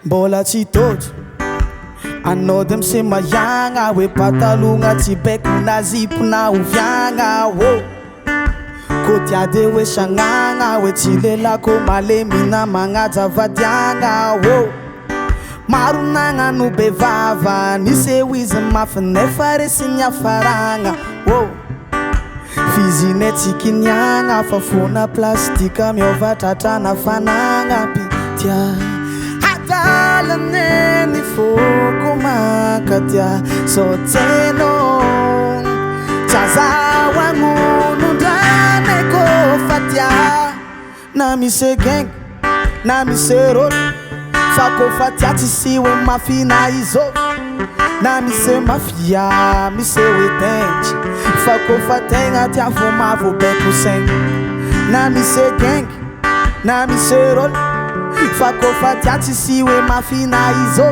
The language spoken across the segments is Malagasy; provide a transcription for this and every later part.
Mbola tsy tojo anao de misy mayagna hoe patalogna tsy baiko na zipo na oviagna ô kodiady hoe sagnagna hoe tsy lelako malemy na magnaja vadiagna ô maro nagnano bevava nisy eo izy mafy nefa resiny afaragna ô fizinay tsy kiniagna fa fona plastika miova tratrana fanagna pitia adalane ny foko makatia sotseno tsazahoagn'olondrane kofa tia na misy gang na misy rôly fa kofa tia tsy sy hoe mafina izo na misy mafia misy hoe tengy fa kofa tegna tia fo mavobaiko saigny na misy gang na misy rôly fa kofa tia tsy sy hoe mafina izo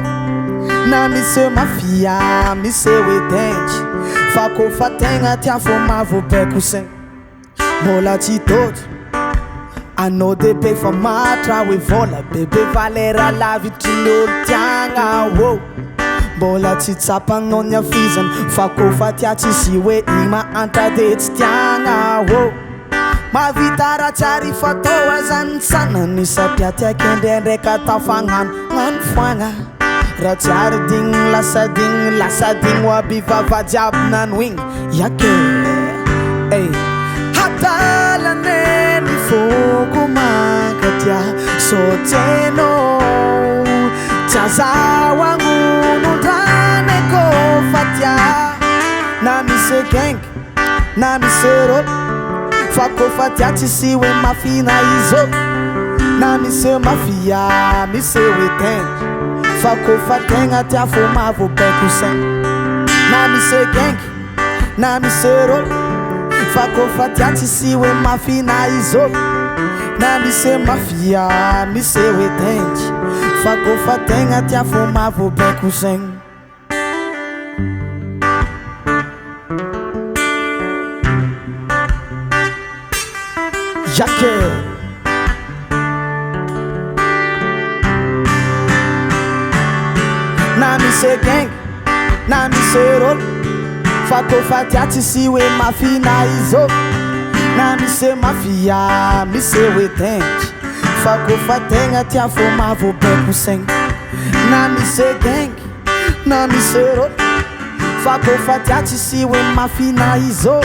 na misy mafia misy hoe tengy fa kofa tegna tia fo mavobaiko saigny mbola tsy tojo anao debe fa matra hoe vola bebe valera lavitry ny olo tiagna ô mbola tsy tsapanao ny afizany fa kofa tia tsy sy hoe ima antra de tsy tiagna ô mavita raha tsary fatao azany sanany satria tiaky ndraindraika tafagnano gnano foagna raha tsary digny lasa digny ho aby vavajiaby nano igny yake ey hadalane ny foko makatia sotseno tsazahoagn'olondrane kofa tia na misy gang na misy rôly fa kofa tia tsy sy hoe mafina izo na misy mafia misy hoe tengy fa kofa tegna tia fo mavobaiko saigny na misy gang na misy rôly fa kofa tia tsy sy hoe mafina izo na misy mafia misy hoe tengy fa kofa tegna tia fo mavobaiko saigny yake na misy gang na misy rôly fa kofa tia tsy sy hoe mafina izo na misy mafia misy hoe tengy fa kofa tegna tia fo mavobaiko saigny na misy gang na misy rôly fa kofa tia tsy sy hoe mafina izo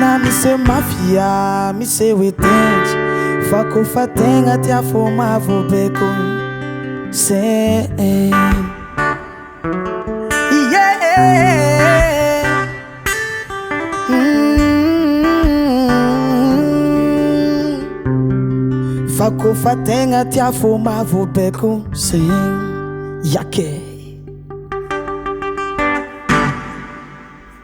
na misy mafia misy hoe tengy fa kofa tegna tia fo mavobaiko saigny fa kofa tegna tia fo mavobaiko saigny yake